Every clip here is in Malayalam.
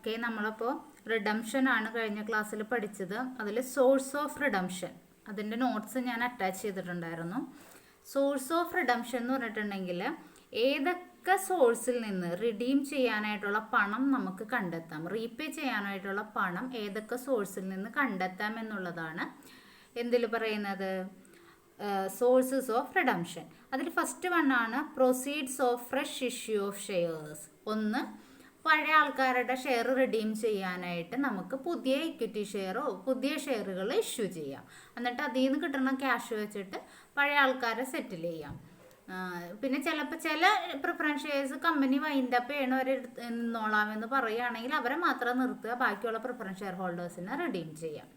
ഓക്കെ, നമ്മളപ്പോൾ റിഡംഷൻ ആണ് കഴിഞ്ഞ ക്ലാസ്സിൽ പഠിച്ചത്. അതിൽ സോഴ്സ് ഓഫ് റിഡംഷൻ, അതിൻ്റെ നോട്ട്സ് ഞാൻ അറ്റാച്ച് ചെയ്തിട്ടുണ്ടായിരുന്നു. സോഴ്സ് ഓഫ് റിഡംഷൻ എന്ന് പറഞ്ഞിട്ടുണ്ടെങ്കിൽ ഏതൊക്കെ സോഴ്സിൽ നിന്ന് റിഡീം ചെയ്യാനായിട്ടുള്ള പണം നമുക്ക് കണ്ടെത്താം, റീപേ ചെയ്യാനായിട്ടുള്ള പണം ഏതൊക്കെ സോഴ്സിൽ നിന്ന് കണ്ടെത്താം എന്നുള്ളതാണ് എന്തിൽ പറയുന്നത്, സോഴ്സസ് ഓഫ് റിഡംഷൻ. അതിൽ ഫസ്റ്റ് വണ്ണാണ് proceeds of fresh issue of shares. ഒന്ന്, പഴയ ആൾക്കാരുടെ ഷെയർ റിഡീം ചെയ്യാനായിട്ട് നമുക്ക് പുതിയ ഇക്വിറ്റി ഷെയറോ പുതിയ ഷെയറുകൾ ഇഷ്യൂ ചെയ്യാം. എന്നിട്ട് അതിൽ നിന്ന് കിട്ടുന്ന ക്യാഷ് വെച്ചിട്ട് പഴയ ആൾക്കാരെ സെറ്റിൽ ചെയ്യാം. പിന്നെ ചിലപ്പോൾ ചില പ്രിഫറൻസ് ഷെയർസ് കമ്പനി വൈൻഡപ്പ് ചെയ്യണവരെ നിന്നോളാമെന്ന് പറയുകയാണെങ്കിൽ അവരെ മാത്രം നിർത്തുക, ബാക്കിയുള്ള പ്രിഫറൻസ് ഷെയർ ഹോൾഡേഴ്സിനെ റിഡീം ചെയ്യാം.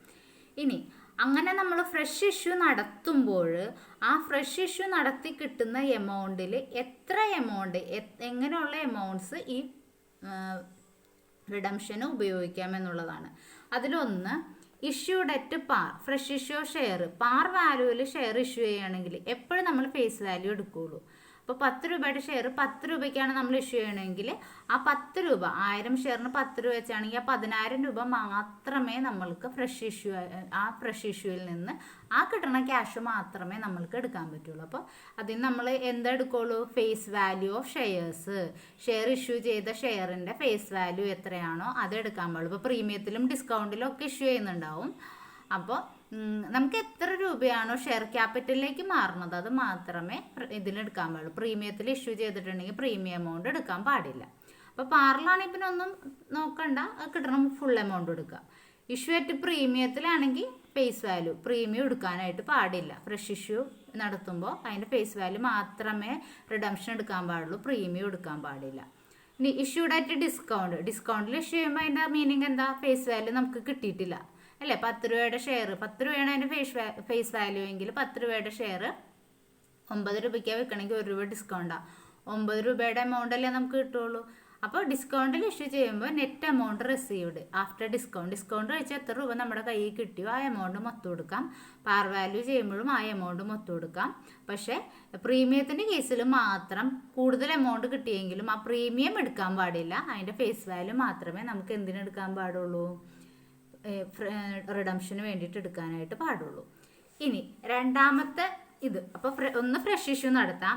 ഇനി അങ്ങനെ നമ്മൾ ഫ്രഷ് ഇഷ്യൂ നടത്തുമ്പോൾ ആ ഫ്രഷ് ഇഷ്യൂ നടത്തി കിട്ടുന്ന എമൗണ്ടിൽ എത്ര എമൗണ്ട്, എങ്ങനെയുള്ള എമൗണ്ട്സ് ഈ റിഡംഷന് ഉപയോഗിക്കാം എന്നുള്ളതാണ്. അതിലൊന്ന് issued at par, fresh issue share par വാല്യൂവിൽ ഷെയർ ഇഷ്യൂ ചെയ്യുകയാണെങ്കിൽ എപ്പോഴും നമ്മൾ ഫേസ് വാല്യൂ എടുക്കുകയുള്ളൂ. അപ്പോൾ 10 രൂപയുടെ ഷെയർ 10 രൂപയ്ക്കാണ് നമ്മൾ ഇഷ്യൂ ചെയ്യണമെങ്കിൽ ആ 10 രൂപ, 1000 ഷെയറിന് 10 രൂപ വെച്ചാണെങ്കിൽ ആ 10000 രൂപ മാത്രമേ നമ്മൾക്ക് ഫ്രഷ് ഇഷ്യൂവിൽ നിന്ന് ആ കിട്ടുന്ന ക്യാഷ് മാത്രമേ നമ്മൾക്ക് എടുക്കാൻ പറ്റുള്ളൂ. അപ്പോൾ അതിന് നമ്മൾ എന്തെടുക്കുള്ളൂ, face value of shares, share issue ചെയ്ത ഷെയറിൻ്റെ ഫേസ് വാല്യൂ എത്രയാണോ അത് എടുക്കാൻ പാടുള്ളൂ. ഇപ്പോൾ പ്രീമിയത്തിലും ഡിസ്കൗണ്ടിലും ഒക്കെ ഇഷ്യൂ ചെയ്യുന്നുണ്ടാവും. അപ്പോൾ നമുക്ക് എത്ര രൂപയാണോ ഷെയർ ക്യാപിറ്റലിലേക്ക് മാറുന്നത് അത് മാത്രമേ ഇതിലെടുക്കാൻ പാടുള്ളൂ. പ്രീമിയത്തിൽ ഇഷ്യൂ ചെയ്തിട്ടുണ്ടെങ്കിൽ പ്രീമിയം എമൗണ്ട് എടുക്കാൻ പാടില്ല. അപ്പോൾ പാറിലാണെങ്കിൽ പിന്നെ ഒന്നും നോക്കണ്ട, കിട്ടണം ഫുൾ എമൗണ്ട് എടുക്കുക. ഇഷ്യൂ അറ്റ് പ്രീമിയത്തിലാണെങ്കിൽ ഫേസ് വാല്യൂ, പ്രീമിയം എടുക്കാനായിട്ട് പാടില്ല. ഫ്രഷ് ഇഷ്യൂ നടത്തുമ്പോൾ അതിൻ്റെ ഫേസ് വാല്യൂ മാത്രമേ റിഡംഷൻ എടുക്കാൻ പാടുള്ളൂ, പ്രീമിയം എടുക്കാൻ പാടില്ല. ഇനി ഇഷ്യൂഡ് അറ്റ് ഡിസ്കൗണ്ടിൽ ഇഷ്യൂ ചെയ്യുമ്പോൾ അതിൻ്റെ മീനിങ് എന്താ, ഫേസ് വാല്യൂ നമുക്ക് കിട്ടിയിട്ടില്ല അല്ലേ. 10 രൂപയുടെ ഷെയർ, 10 രൂപയാണ് അതിൻ്റെ ഫേസ് വാല്യൂ എങ്കിൽ 10 രൂപയുടെ ഷെയർ 9 രൂപയ്ക്കാണ് വെക്കണമെങ്കിൽ 1 രൂപ ഡിസ്കൗണ്ടാണ്, 9 രൂപയുടെ എമൗണ്ട് അല്ലേ നമുക്ക് കിട്ടുള്ളൂ. അപ്പോൾ ഡിസ്കൗണ്ടിൽ ഇഷ്യൂ ചെയ്യുമ്പോൾ net amount received after discount കഴിച്ച് എത്ര രൂപ നമ്മുടെ കയ്യിൽ കിട്ടിയോ ആ എമൗണ്ട് മൊത്തം കൊടുക്കാം. പാർ വാല്യൂ ചെയ്യുമ്പോഴും ആ എമൗണ്ട് മൊത്തം കൊടുക്കാം. പക്ഷേ പ്രീമിയത്തിൻ്റെ കേസിൽ മാത്രം കൂടുതൽ എമൗണ്ട് കിട്ടിയെങ്കിലും ആ പ്രീമിയം എടുക്കാൻ പാടില്ല, അതിൻ്റെ ഫേസ് വാല്യൂ മാത്രമേ നമുക്ക് എന്തിനെടുക്കാൻ പാടുള്ളൂ, റിഡംഷന് വേണ്ടിയിട്ട് എടുക്കാനായിട്ട് പാടുള്ളൂ. ഇനി രണ്ടാമത്തെ ഇത്, അപ്പോൾ ഒന്ന് ഫ്രഷ് ഇഷ്യൂ നടത്താം.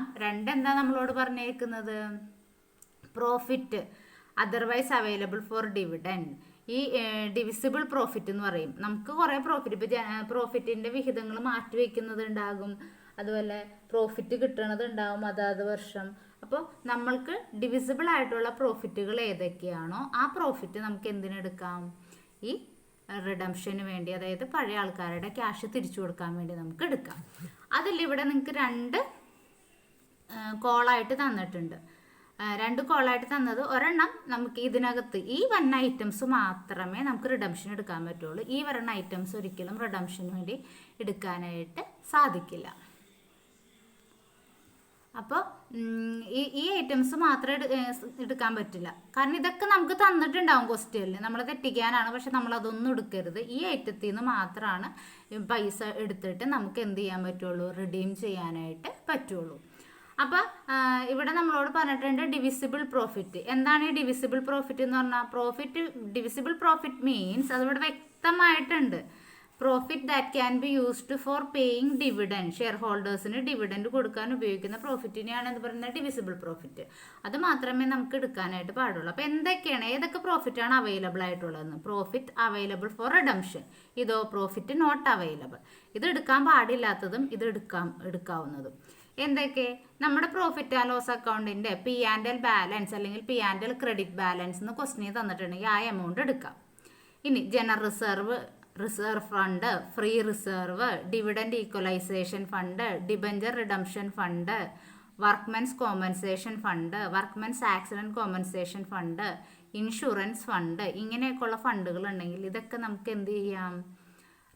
എന്താ നമ്മളോട് പറഞ്ഞേക്കുന്നത്, profit otherwise available for dividend. ഈ ഡിവിസിബിൾ പ്രോഫിറ്റ് എന്ന് പറയും. നമുക്ക് കുറേ പ്രോഫിറ്റ്, ഇപ്പോൾ പ്രോഫിറ്റിൻ്റെ വിഹിതങ്ങൾ മാറ്റി വയ്ക്കുന്നത് ഉണ്ടാകും, അതുപോലെ പ്രോഫിറ്റ് കിട്ടണത് ഉണ്ടാകും അതാത് വർഷം. അപ്പോൾ നമ്മൾക്ക് ഡിവിസിബിൾ ആയിട്ടുള്ള പ്രോഫിറ്റുകൾ ഏതൊക്കെയാണോ ആ പ്രോഫിറ്റ് നമുക്ക് എന്തിനെടുക്കാം, ഈ റിഡംഷന് വേണ്ടി, അതായത് പഴയ ആൾക്കാരുടെ ക്യാഷ് തിരിച്ചു കൊടുക്കാൻ വേണ്ടി നമുക്ക് എടുക്കാം. അതിലിവിടെ നിങ്ങൾക്ക് 2 കോളായിട്ട് തന്നിട്ടുണ്ട്. 2 കോളായിട്ട് തന്നത്, ഒരെണ്ണം നമുക്ക് ഇതിനകത്ത് ഈ വന്ന ഐറ്റംസ് മാത്രമേ നമുക്ക് റിഡംഷൻ എടുക്കാൻ പറ്റുള്ളൂ. ഈ വരുന്ന ഐറ്റംസ് ഒരിക്കലും റിഡംഷന് വേണ്ടി എടുക്കാനായിട്ട് സാധിക്കില്ല. അപ്പോൾ ഈ ഐറ്റംസ് മാത്രമേ എടുക്കാൻ പറ്റില്ല. കാരണം ഇതൊക്കെ നമുക്ക് തന്നിട്ടുണ്ടാവും ക്വസ്റ്റ്യനിൽ, നമ്മൾ തെറ്റിക്കാനാണ്. പക്ഷെ നമ്മളതൊന്നും എടുക്കരുത്. ഈ ഐറ്റത്തിൽ നിന്ന് മാത്രമാണ് പൈസ എടുത്തിട്ട് നമുക്ക് എന്ത് ചെയ്യാൻ പറ്റുള്ളൂ, റിഡീം ചെയ്യാനായിട്ട് പറ്റുള്ളൂ. അപ്പോൾ ഇവിടെ നമ്മളോട് പറഞ്ഞിട്ടുണ്ട് ഡിവിസിബിൾ പ്രോഫിറ്റ്. എന്താണ് ഈ ഡിവിസിബിൾ പ്രോഫിറ്റ് എന്ന് പറഞ്ഞാൽ, ഡിവിസിബിൾ പ്രോഫിറ്റ് മീൻസ് അതിവിടെ വ്യക്തമായിട്ടുണ്ട്, profit that can be used for paying dividend, share ഹോൾഡേഴ്സിന് ഡിവിഡൻഡ് കൊടുക്കാൻ ഉപയോഗിക്കുന്ന പ്രോഫിറ്റിനെയാണ് എന്ന് പറയുന്നത് ഡിവിസിബിൾ പ്രോഫിറ്റ്. അത് മാത്രമേ നമുക്ക് എടുക്കാനായിട്ട് പാടുള്ളൂ. അപ്പോൾ എന്തൊക്കെയാണ്, ഏതൊക്കെ പ്രോഫിറ്റാണ് അവൈലബിൾ ആയിട്ടുള്ളതെന്ന്, പ്രോഫിറ്റ് അവൈലബിൾ ഫോർ റിഡംഷൻ, ഇതോ പ്രോഫിറ്റ് നോട്ട് അവൈലബിൾ, ഇത് എടുക്കാൻ പാടില്ലാത്തതും ഇത് എടുക്കാവുന്നതും. എന്തൊക്കെ, നമ്മുടെ പ്രോഫിറ്റ് ആൻഡ് ലോസ് അക്കൗണ്ടിൻ്റെ P&L ബാലൻസ് അല്ലെങ്കിൽ P&L ക്രെഡിറ്റ് ബാലൻസ് എന്ന് ക്വസ്റ്റ്യൻ തന്നിട്ടുണ്ടെങ്കിൽ ആ എമൗണ്ട് എടുക്കാം. ഇനി general reserve fund, free reserve, dividend equalisation fund, debenture redemption fund, workmen's compensation fund, workmen's accident compensation fund, insurance fund, ഇങ്ങനെയൊക്കെയുള്ള ഫണ്ടുകൾ ഉണ്ടെങ്കിൽ ഇതൊക്കെ നമുക്ക് എന്ത് ചെയ്യാം,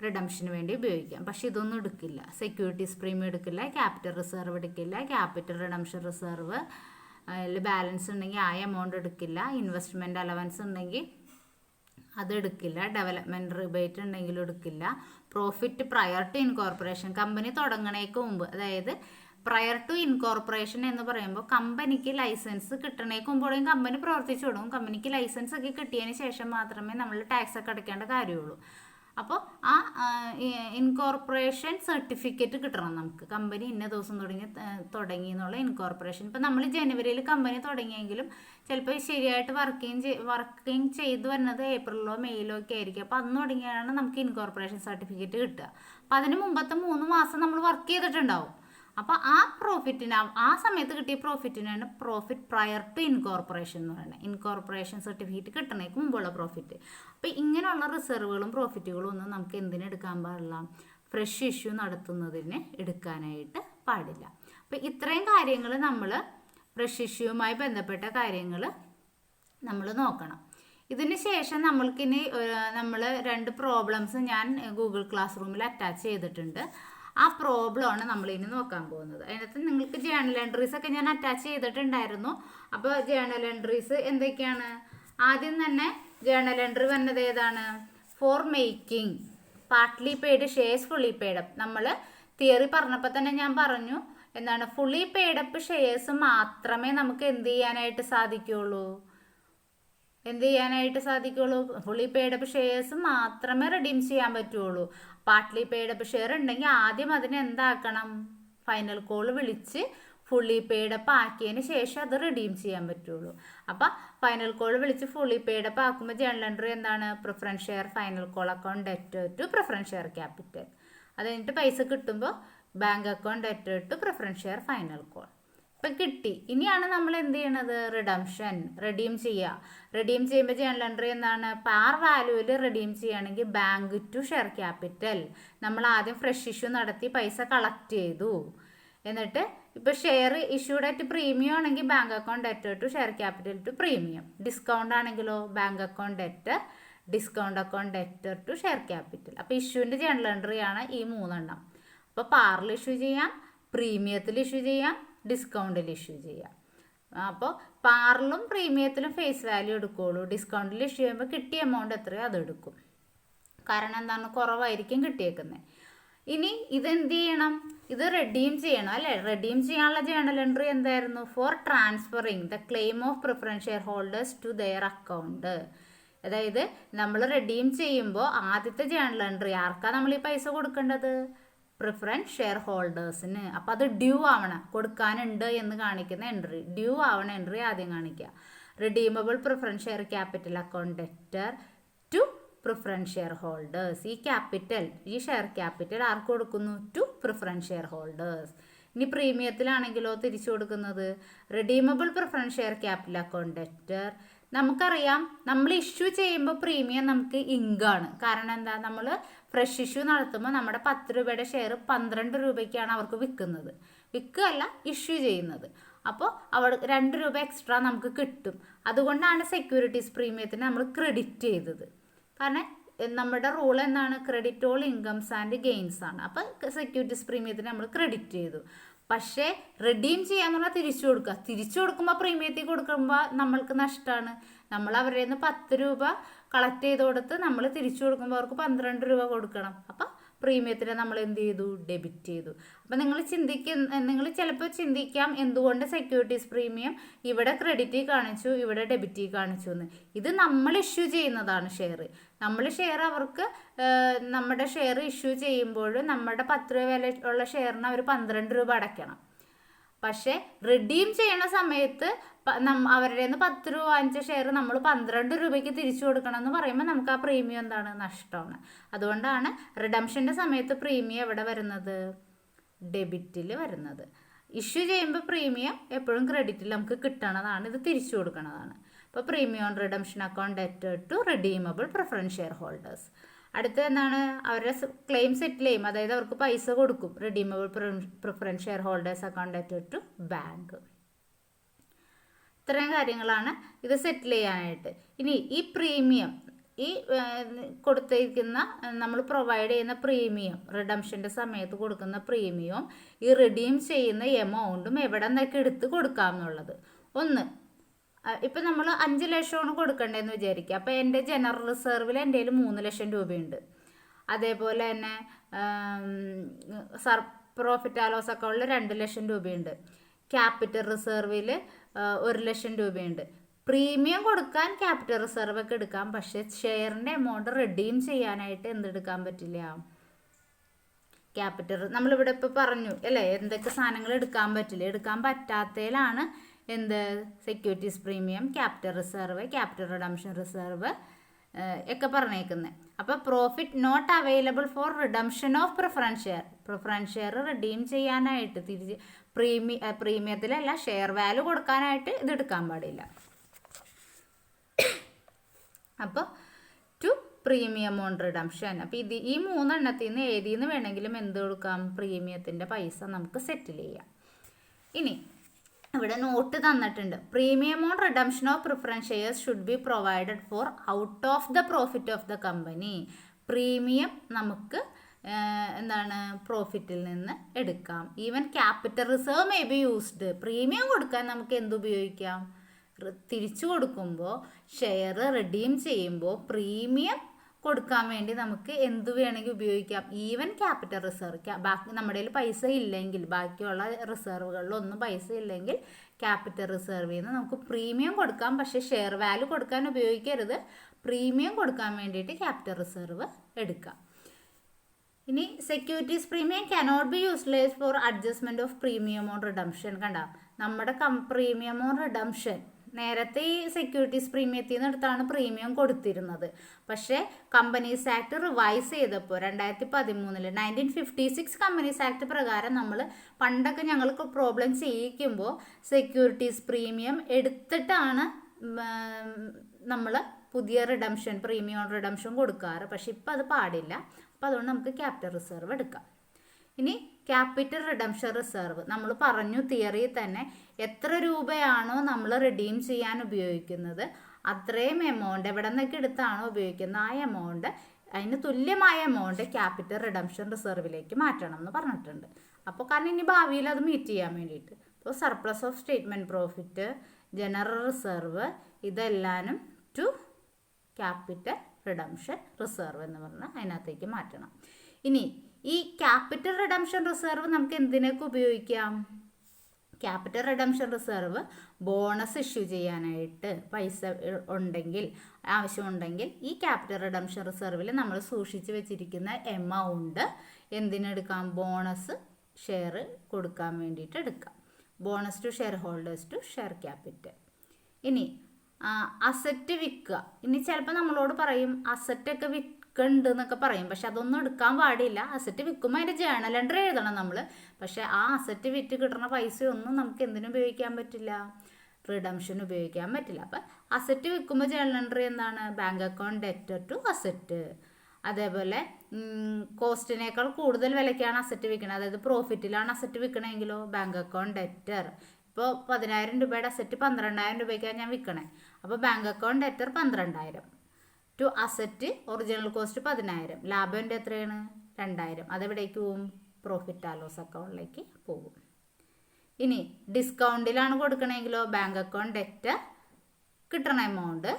റിഡംഷന് വേണ്ടി ഉപയോഗിക്കാം. പക്ഷെ ഇതൊന്നും എടുക്കില്ല. സെക്യൂരിറ്റീസ് പ്രീമിയം എടുക്കില്ല, ക്യാപിറ്റൽ റിസർവ് എടുക്കില്ല, ക്യാപിറ്റൽ റിഡംഷൻ റിസർവ് ബാലൻസ് ഉണ്ടെങ്കിൽ ആ എമൗണ്ട് എടുക്കില്ല, ഇൻവെസ്റ്റ്മെൻറ്റ് അലവൻസ് ഉണ്ടെങ്കിൽ അതെടുക്കില്ല, ഡെവലപ്മെൻറ്റ് റിബേറ്റ് ഉണ്ടെങ്കിലും എടുക്കില്ല, profit prior to incorporation, company തുടങ്ങണേക്ക് മുമ്പ്, അതായത് പ്രയർ ടു ഇൻകോർപ്പറേഷൻ എന്ന് പറയുമ്പോൾ കമ്പനിക്ക് ലൈസൻസ് കിട്ടണേക്ക് മുമ്പോഴേക്കും കമ്പനി പ്രവർത്തിച്ചു തുടങ്ങും. കമ്പനിക്ക് ലൈസൻസ് ഒക്കെ കിട്ടിയതിന് ശേഷം മാത്രമേ നമ്മൾ ടാക്സ് ഒക്കെ അടയ്ക്കേണ്ട കാര്യമുള്ളൂ. അപ്പോൾ ആ ഇൻകോർപ്പറേഷൻ സർട്ടിഫിക്കറ്റ് കിട്ടണം നമുക്ക്. കമ്പനി ഇന്ന ദിവസം തുടങ്ങി എന്നുള്ള ഇൻകോർപ്പറേഷൻ. ഇപ്പം നമ്മൾ ജനുവരിയിൽ കമ്പനി തുടങ്ങിയെങ്കിലും ചിലപ്പോൾ ശരിയായിട്ട് വർക്കിംഗ് ചെയ്ത് വരുന്നത് ഏപ്രിലോ മെയ്യിലോ ഒക്കെ ആയിരിക്കും. അപ്പോൾ അന്ന് തുടങ്ങിയാണ് നമുക്ക് ഇൻകോർപ്പറേഷൻ സർട്ടിഫിക്കറ്റ് കിട്ടുക. അപ്പം അതിന് മുമ്പത്തെ 3 മാസം നമ്മൾ വർക്ക് ചെയ്തിട്ടുണ്ടാവും. അപ്പോൾ ആ പ്രോഫിറ്റിന്, ആ സമയത്ത് കിട്ടിയ പ്രോഫിറ്റിനാണ് പ്രോഫിറ്റ് പ്രയർ ടു ഇൻകോർപ്പറേഷൻ എന്ന് പറയുന്നത്. ഇൻകോർപ്പറേഷൻ സർട്ടിഫിക്കറ്റ് കിട്ടണേക്ക് മുമ്പുള്ള പ്രോഫിറ്റ്. അപ്പോൾ ഇങ്ങനെയുള്ള റിസർവുകളും പ്രോഫിറ്റുകളും ഒന്നും നമുക്ക് എന്തിനെടുക്കാൻ പാടില്ല? ഫ്രഷ് ഇഷ്യൂ നടത്തുന്നതിന് എടുക്കാനായിട്ട് പാടില്ല. അപ്പോൾ ഇത്രയും കാര്യങ്ങൾ നമ്മൾ ഫ്രഷ് ഇഷ്യൂവുമായി ബന്ധപ്പെട്ട കാര്യങ്ങൾ നമ്മൾ നോക്കണം. ഇതിന് ശേഷം നമ്മൾക്കിനി നമ്മൾ 2 പ്രോബ്ലംസ് ഞാൻ ഗൂഗിൾ ക്ലാസ് റൂമിൽ അറ്റാച്ച് ചെയ്തിട്ടുണ്ട്. ആ പ്രോബ്ലമാണ് നമ്മളിനി നോക്കാൻ പോകുന്നത്. അതിനകത്ത് നിങ്ങൾക്ക് ജേണൽ എൻട്രീസ് ഒക്കെ ഞാൻ അറ്റാച്ച് ചെയ്തിട്ടുണ്ടായിരുന്നു. അപ്പോൾ ജേണൽ എൻട്രീസ് എന്തൊക്കെയാണ്? ആദ്യം തന്നെ ജേണൽ എൻട്രി വന്നത് ഏതാണ്? For making partly paid shares fully paid up. നമ്മൾ തിയറി പറഞ്ഞപ്പോൾ തന്നെ ഞാൻ പറഞ്ഞു എന്താണ്? ഫുള്ളി പെയ്ഡ് അപ്പ് ഷെയർസ് മാത്രമേ നമുക്ക് എന്ത് ചെയ്യാനായിട്ട് സാധിക്കുള്ളൂ? ഫുള്ളി പെയ്ഡ് അപ്പ് ഷെയർസ് മാത്രമേ റിഡീം ചെയ്യാൻ പറ്റുള്ളൂ. പാർട്ട്ലി പെയ്ഡ് അപ്പ് ഷെയർ ഉണ്ടെങ്കിൽ ആദ്യം അതിന് എന്താക്കണം? ഫൈനൽ കോൾ വിളിച്ച് ഫുള്ളി പെയ്ഡ് അപ്പ് ആക്കിയതിന് ശേഷം അത് റിഡീം ചെയ്യാൻ പറ്റുള്ളൂ. അപ്പം ഫൈനൽ കോൾ വിളിച്ച് ഫുള്ളി പെയ്ഡ് അപ്പ് ആക്കുമ്പോൾ ജേണൽ എൻട്രി എന്താണ്? Preference share final call account debtor to preference share capital. അത് കഴിഞ്ഞിട്ട് പൈസ കിട്ടുമ്പോൾ bank account debtor to preference share final call. ഇപ്പം കിട്ടി. ഇനിയാണ് നമ്മൾ എന്ത് ചെയ്യണത്? റെഡീം ചെയ്യുക. റെഡീം ചെയ്യുമ്പോൾ ജേണൽ എൻട്രി എന്താണ്? പാർ വാല്യൂവിൽ റെഡീം ചെയ്യുകയാണെങ്കിൽ ബാങ്ക് ടു ഷെയർ ക്യാപിറ്റൽ. നമ്മൾ ആദ്യം ഫ്രഷ് ഇഷ്യൂ നടത്തി പൈസ കളക്ട് ചെയ്തു. എന്നിട്ട് ഇപ്പോൾ ഷെയർ ഇഷ്യൂഡ് അറ്റ് പ്രീമിയം ആണെങ്കിൽ bank account debtor to share capital to premium. Discount ആണെങ്കിലോ bank account debtor discount account debtor to share capital. അപ്പോൾ ഇഷ്യൂവിൻ്റെ ജേണൽ എൻട്രിയാണ് ഈ 3 അപ്പോൾ പാറിൽ ഇഷ്യൂ ചെയ്യാം, പ്രീമിയത്തിൽ ഇഷ്യൂ ചെയ്യാം, ഡിസ്കൗണ്ടിൽ ഇഷ്യൂ ചെയ്യാം. അപ്പോൾ പാറിലും പ്രീമിയത്തിലും ഫേസ് വാല്യൂ എടുക്കുകയുള്ളൂ. ഡിസ്കൗണ്ടിൽ ഇഷ്യൂ ചെയ്യുമ്പോൾ കിട്ടിയ എമൗണ്ട് എത്രയോ അത് എടുക്കും. കാരണം എന്താണ്? കുറവായിരിക്കും കിട്ടിയേക്കുന്നത്. ഇനി ഇതെന്ത് ചെയ്യണം? ഇത് റെഡീം ചെയ്യണം അല്ലേ? റെഡീം ചെയ്യാനുള്ള ജേണൽ എൻട്രി എന്തായിരുന്നു? For transferring the claim of preference share holders to their account. അതായത് നമ്മൾ റെഡീം ചെയ്യുമ്പോൾ ആദ്യത്തെ ജേണൽ എൻട്രി ആർക്കാണ് നമ്മൾ ഈ പൈസ കൊടുക്കേണ്ടത്? പ്രിഫറൻസ് ഷെയർ ഹോൾഡേഴ്സിന്. അപ്പോൾ അത് ഡ്യൂ ആവണം, കൊടുക്കാനുണ്ട് എന്ന് കാണിക്കുന്ന എൻട്രി, ഡ്യൂ ആവണ എൻട്രി ആദ്യം കാണിക്കുക. Redeemable preference share capital account debtor to preference share holders. ഈ ക്യാപിറ്റൽ, ഈ ഷെയർ ക്യാപിറ്റൽ ആർക്ക് കൊടുക്കുന്നു? To preference share holders. ഇനി പ്രീമിയത്തിലാണെങ്കിലോ തിരിച്ചു കൊടുക്കുന്നത് redeemable preference share capital account debtor. നമുക്കറിയാം നമ്മൾ ഇഷ്യൂ ചെയ്യുമ്പോൾ പ്രീമിയം നമുക്ക് ഇങ്കാണ്. കാരണം എന്താ? നമ്മൾ ഫ്രഷ് ഇഷ്യൂ നടത്തുമ്പോൾ നമ്മുടെ 10 രൂപയുടെ ഷെയർ 12 രൂപയ്ക്കാണ് അവർക്ക് വിൽക്കുന്നത്. വിൽക്കുകയല്ല, ഇഷ്യൂ ചെയ്യുന്നത്. അപ്പോൾ അവിടെ 2 രൂപ എക്സ്ട്രാ നമുക്ക് കിട്ടും. അതുകൊണ്ടാണ് സെക്യൂരിറ്റീസ് പ്രീമിയത്തിന് നമ്മൾ ക്രെഡിറ്റ് ചെയ്തത്. കാരണം നമ്മുടെ റൂൾ എന്താണ്? Credit all incomes and gains ആണ്. അപ്പോൾ സെക്യൂരിറ്റീസ് പ്രീമിയത്തിന് നമ്മൾ ക്രെഡിറ്റ് ചെയ്തു. പക്ഷേ റിഡീം ചെയ്യാന്ന് പറഞ്ഞാൽ തിരിച്ചു കൊടുക്കുമ്പോൾ പ്രീമിയത്തിൽ കൊടുക്കുമ്പോൾ നമ്മൾക്ക് നഷ്ടമാണ്. നമ്മൾ അവരുടെ നിന്ന് 10 രൂപ കളക്ട് ചെയ്ത് കൊടുത്ത് നമ്മൾ തിരിച്ചു കൊടുക്കുമ്പോൾ അവർക്ക് 12 രൂപ കൊടുക്കണം. അപ്പം പ്രീമിയത്തിന് നമ്മൾ എന്ത് ചെയ്തു? ഡെബിറ്റ് ചെയ്തു. അപ്പം നിങ്ങൾ ചിലപ്പോൾ ചിന്തിക്കാം എന്തുകൊണ്ട് സെക്യൂരിറ്റീസ് പ്രീമിയം ഇവിടെ ക്രെഡിറ്റിൽ കാണിച്ചു, ഇവിടെ ഡെബിറ്റിൽ കാണിച്ചു എന്ന്. ഇത് നമ്മൾ ഇഷ്യൂ ചെയ്യുന്നതാണ് ഷെയർ. നമ്മൾ ഷെയർ അവർക്ക് നമ്മുടെ ഷെയർ ഇഷ്യൂ ചെയ്യുമ്പോൾ നമ്മുടെ 10 രൂപ വില ഉള്ള ഷെയറിന് അവർ 12 രൂപ അടയ്ക്കണം. പക്ഷേ റിഡീം ചെയ്യണ സമയത്ത് അവരുടെ നിന്ന് 10 രൂപ വാങ്ങിച്ച ഷെയർ നമ്മൾ 12 രൂപയ്ക്ക് തിരിച്ചു കൊടുക്കണം എന്ന് പറയുമ്പോൾ നമുക്ക് ആ പ്രീമിയം എന്താണ്? നഷ്ടമാണ്. അതുകൊണ്ടാണ് റിഡംഷൻ്റെ സമയത്ത് പ്രീമിയം എവിടെ വരുന്നത്? ഡെബിറ്റിൽ വരുന്നത്. ഇഷ്യൂ ചെയ്യുമ്പോൾ പ്രീമിയം എപ്പോഴും ക്രെഡിറ്റിൽ നമുക്ക് കിട്ടണതാണ്, ഇത് തിരിച്ചു കൊടുക്കണതാണ്. അപ്പോൾ premium on redemption account debtor to redeemable preference share holders. അടുത്ത എന്താണ്? അവരുടെ ക്ലെയിം സെറ്റിൽ ചെയ്യും, അതായത് അവർക്ക് പൈസ കൊടുക്കും. Redeemable preference share holders account debtor to bank. ഇത്രയും കാര്യങ്ങളാണ് ഇത് സെറ്റിൽ ചെയ്യാനായിട്ട്. ഇനി ഈ പ്രീമിയം, ഈ കൊടുത്തിരിക്കുന്ന നമ്മൾ പ്രൊവൈഡ് ചെയ്യുന്ന പ്രീമിയം, റിഡംഷൻ്റെ സമയത്ത് കൊടുക്കുന്ന പ്രീമിയവും ഈ റിഡീം ചെയ്യുന്ന എമൗണ്ടും എവിടെ നിന്നൊക്കെ എടുത്ത് കൊടുക്കാമെന്നുള്ളത്. ഒന്ന്, ഇപ്പം നമ്മൾ 5 ലക്ഷമാണ് കൊടുക്കേണ്ടതെന്ന് വിചാരിക്കുക. അപ്പോൾ എൻ്റെ ജനറൽ റിസർവിൽ എൻ്റെ കയ്യിൽ 3 ലക്ഷം രൂപയുണ്ട്. അതേപോലെ തന്നെ പ്രോഫിറ്റ് ആൻഡ് ലോസ് അക്കൗണ്ടിൽ 2 ലക്ഷം രൂപയുണ്ട്. ക്യാപിറ്റൽ റിസർവിൽ 1 ലക്ഷം രൂപയുണ്ട്. പ്രീമിയം കൊടുക്കാൻ ക്യാപിറ്റൽ റിസർവ് ഒക്കെ എടുക്കാം. പക്ഷെ ഷെയറിൻ്റെ എമൗണ്ട് റിഡീം ചെയ്യാനായിട്ട് എന്തെടുക്കാൻ പറ്റില്ല? ക്യാപിറ്റൽ നമ്മളിവിടെ ഇപ്പോൾ പറഞ്ഞു അല്ലേ, എന്തൊക്കെ സാധനങ്ങൾ എടുക്കാൻ പറ്റില്ല. എടുക്കാൻ പറ്റാത്തതിലാണ് എന്ത് securities premium, capital reserve, capital redemption reserve ഒക്കെ പറഞ്ഞേക്കുന്നത്. അപ്പോൾ profit not available for redemption of preference share. Preference share redeem ചെയ്യാനായിട്ട് തിരിച്ച് പ്രീമിയത്തിലല്ല ഷെയർ വാല്യൂ കൊടുക്കാനായിട്ട് ഇത് എടുക്കാൻ പാടില്ല. അപ്പോൾ ടു പ്രീമിയം ഓൺ റിഡംഷൻ. അപ്പോൾ ഈ 3 എണ്ണത്തിൽ നിന്ന് ഏതിൽ നിന്ന് വേണമെങ്കിലും എന്ത് കൊടുക്കാം? പ്രീമിയത്തിൻ്റെ പൈസ നമുക്ക് സെറ്റിൽ ചെയ്യാം. ഇനി ഇവിടെ നോട്ട് തന്നിട്ടുണ്ട്. Premium on redemption of preference shares should be provided four out of the profit of the company. Premium നമുക്ക് എന്താണ് പ്രോഫിറ്റിൽ നിന്ന് എടുക്കാം. Even capital reserve may be used. Premium കൊടുക്കാൻ നമുക്ക് എന്തുപയോഗിക്കാം? തിരിച്ചു കൊടുക്കുമ്പോൾ ഷെയർ റിഡീം ചെയ്യുമ്പോൾ പ്രീമിയം കൊടുക്കാൻ വേണ്ടി നമുക്ക് എന്ത് വേണമെങ്കിൽ ഉപയോഗിക്കാം. ഈവൻ ക്യാപിറ്റൽ റിസർവ്, ബാക്കി നമ്മുടെ കയ്യിൽ പൈസ ഇല്ലെങ്കിൽ, ബാക്കിയുള്ള റിസർവുകളിലൊന്നും പൈസ ഇല്ലെങ്കിൽ ക്യാപിറ്റൽ റിസർവിൽ നിന്ന് നമുക്ക് പ്രീമിയം കൊടുക്കാം. പക്ഷേ ഷെയർ വാല്യൂ കൊടുക്കാൻ ഉപയോഗിക്കരുത്. പ്രീമിയം കൊടുക്കാൻ വേണ്ടിയിട്ട് ക്യാപിറ്റൽ റിസർവ് എടുക്കാം. ഇനി securities premium cannot be utilise for adjustment of premium on redemption. കണ്ട, നമ്മുടെ പ്രീമിയം ഓൺ റിഡംഷൻ നേരത്തെ ഈ സെക്യൂരിറ്റീസ് പ്രീമിയത്തിൽ നിന്ന് എടുത്താണ് പ്രീമിയം കൊടുത്തിരുന്നത്. പക്ഷേ കമ്പനീസ് ആക്ട് റിവൈസ് ചെയ്തപ്പോൾ 2013 1956 കമ്പനീസ് ആക്ട് പ്രകാരം നമ്മൾ പണ്ടൊക്കെ ഞങ്ങൾക്ക് പ്രോബ്ലം ചെയ്യിക്കുമ്പോൾ സെക്യൂരിറ്റീസ് പ്രീമിയം എടുത്തിട്ടാണ് നമ്മൾ പുതിയ റിഡംഷൻ പ്രീമിയം ഓൺ റിഡംഷൻ കൊടുക്കാറ്. പക്ഷെ ഇപ്പം അത് പാടില്ല. അപ്പോൾ അതുകൊണ്ട് നമുക്ക് ക്യാപിറ്റൽ റിസർവ് എടുക്കാം. ഇനി ക്യാപിറ്റൽ റിഡംഷൻ റിസർവ് നമ്മൾ പറഞ്ഞു തിയറിയിൽ തന്നെ എത്ര രൂപയാണോ നമ്മൾ റിഡീം ചെയ്യാൻ ഉപയോഗിക്കുന്നത് അത്രയും എമൗണ്ട് എവിടെ നിന്നൊക്കെ എടുത്താണോ ഉപയോഗിക്കുന്നത് ആ എമൗണ്ട്, അതിന് തുല്യമായ എമൗണ്ട് ക്യാപിറ്റൽ റിഡംഷൻ റിസർവിലേക്ക് മാറ്റണം എന്ന് പറഞ്ഞിട്ടുണ്ട്. അപ്പോൾ കാരണം ഇനി ഭാവിയിൽ അത് മീറ്റ് ചെയ്യാൻ വേണ്ടിയിട്ട് ഇപ്പോൾ surplus of statement profit, general reserve ഇതെല്ലാനും ടു ക്യാപിറ്റൽ റിഡംഷൻ റിസർവ് എന്ന് പറഞ്ഞാൽ അതിനകത്തേക്ക് മാറ്റണം. ഇനി ഈ ക്യാപിറ്റൽ റിഡംഷൻ റിസർവ് നമുക്ക് എന്തിനൊക്കെ ഉപയോഗിക്കാം? Capital redemption reserve bonus issue ചെയ്യാനായിട്ട് പൈസ ഉണ്ടെങ്കിൽ, ആവശ്യമുണ്ടെങ്കിൽ ഈ ക്യാപിറ്റൽ റിഡംഷൻ റിസർവിൽ നമ്മൾ സൂക്ഷിച്ച് വെച്ചിരിക്കുന്ന എമൗണ്ട് എന്തിനെടുക്കാം? ബോണസ് ഷെയർ കൊടുക്കാൻ വേണ്ടിയിട്ട് എടുക്കാം. Bonus to share holders to share capital. ഇനി അസറ്റ് വിൽക്കുക. ഇനി ചിലപ്പോൾ നമ്മളോട് പറയും അസറ്റൊക്കെ വിൽക്കുന്നുണ്ട് എന്നൊക്കെ പറയും. പക്ഷെ അതൊന്നും എടുക്കാൻ പാടില്ല. അസറ്റ് വിൽക്കുമ്പോൾ അതിൻ്റെ ജേണൽ എൻട്രി എഴുതണം നമ്മൾ. പക്ഷെ ആ അസറ്റ് വിറ്റ് കിട്ടുന്ന പൈസയൊന്നും നമുക്ക് എന്തിനും ഉപയോഗിക്കാൻ പറ്റില്ല? റിഡംഷൻ ഉപയോഗിക്കാൻ പറ്റില്ല. അപ്പം അസറ്റ് വിൽക്കുമ്പോൾ ജേണൽ എൻട്രി എന്താണ്? Bank account debtor to asset. അതേപോലെ കോസ്റ്റിനേക്കാൾ കൂടുതൽ വിലയ്ക്കാണ് അസറ്റ് വിൽക്കുന്നത്, അതായത് പ്രോഫിറ്റിലാണ് അസറ്റ് വിൽക്കണമെങ്കിലോ ബാങ്ക് അക്കൗണ്ട് ഡെറ്റർ. ഇപ്പോൾ 10,000 രൂപയുടെ അസറ്റ് 12,000 രൂപയ്ക്കാണ് ഞാൻ വിൽക്കണേ. അപ്പോൾ bank account debtor 12,000 to asset original cost 10,000. ലാഭം എൻ്റെ എത്രയാണ്? 2,000. അതെവിടേക്ക് പോവും? പ്രോഫിറ്റ് ആൻഡ് ലോസ് അക്കൗണ്ടിലേക്ക് പോകും. ഇനി ഡിസ്കൗണ്ടിലാണ് കൊടുക്കണമെങ്കിലോ ബാങ്ക് അക്കൗണ്ട് ഡെറ്റർ കിട്ടണ എമൗണ്ട്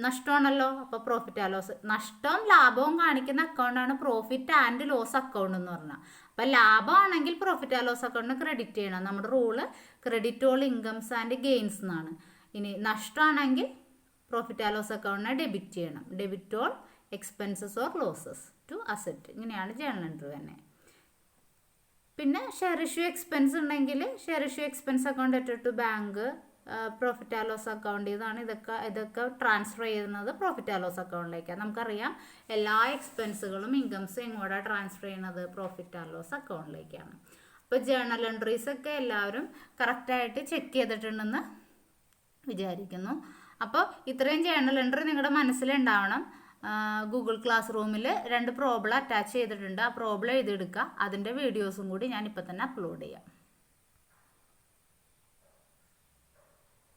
നഷ്ടമാണല്ലോ. അപ്പോൾ പ്രോഫിറ്റ് ആൻഡ് ലോസ്, നഷ്ടവും ലാഭവും കാണിക്കുന്ന അക്കൗണ്ടാണ് പ്രോഫിറ്റ് ആൻഡ് ലോസ് അക്കൗണ്ട് എന്ന് പറഞ്ഞാൽ. അപ്പം ലാഭമാണെങ്കിൽ പ്രോഫിറ്റ് ആൻഡ് ലോസ് അക്കൗണ്ടിന് ക്രെഡിറ്റ് ചെയ്യണം. നമ്മുടെ rule credit all incomes and gains എന്നാണ്. ഇനി നഷ്ടമാണെങ്കിൽ പ്രോഫിറ്റ് ആൻഡ് ലോസ് അക്കൗണ്ടിനെ ഡെബിറ്റ് ചെയ്യണം. Debit all expenses or losses to asset. ഇങ്ങനെയാണ് ജേണൽ എൻട്രി തന്നെ. പിന്നെ ഷെയർ ഇഷ്യൂ എക്സ്പെൻസ് ഉണ്ടെങ്കിൽ share issue expense account debtor to bank, profit and loss account ഇതാണ്. ഇതൊക്കെ ട്രാൻസ്ഫർ ചെയ്യുന്നത് പ്രോഫിറ്റ് ആൻഡ് ലോസ് അക്കൗണ്ടിലേക്കാണ്. നമുക്കറിയാം എല്ലാ എക്സ്പെൻസുകളും ഇൻകംസും എങ്ങോട്ടാണ് ട്രാൻസ്ഫർ ചെയ്യുന്നത്? പ്രോഫിറ്റ് ആൻഡ് ലോസ് അക്കൗണ്ടിലേക്കാണ്. അപ്പോൾ ജേണൽ എൻട്രീസ് ഒക്കെ എല്ലാവരും കറക്റ്റായിട്ട് ചെക്ക് ചെയ്തിട്ടുണ്ടെന്ന് വിചാരിക്കുന്നു. അപ്പോൾ ഇത്രയും ജേണൽ എൻട്രി നിങ്ങളുടെ മനസ്സിലുണ്ടാവണം. ഗൂഗിൾ ക്ലാസ് റൂമിൽ 2 പ്രോബ്ലം അറ്റാച്ച് ചെയ്തിട്ടുണ്ട്. ആ പ്രോബ്ലം എഴുതിയെടുക്കുക. അതിൻ്റെ വീഡിയോസും കൂടി ഞാൻ ഇപ്പോൾ തന്നെ അപ്ലോഡ് ചെയ്യാം.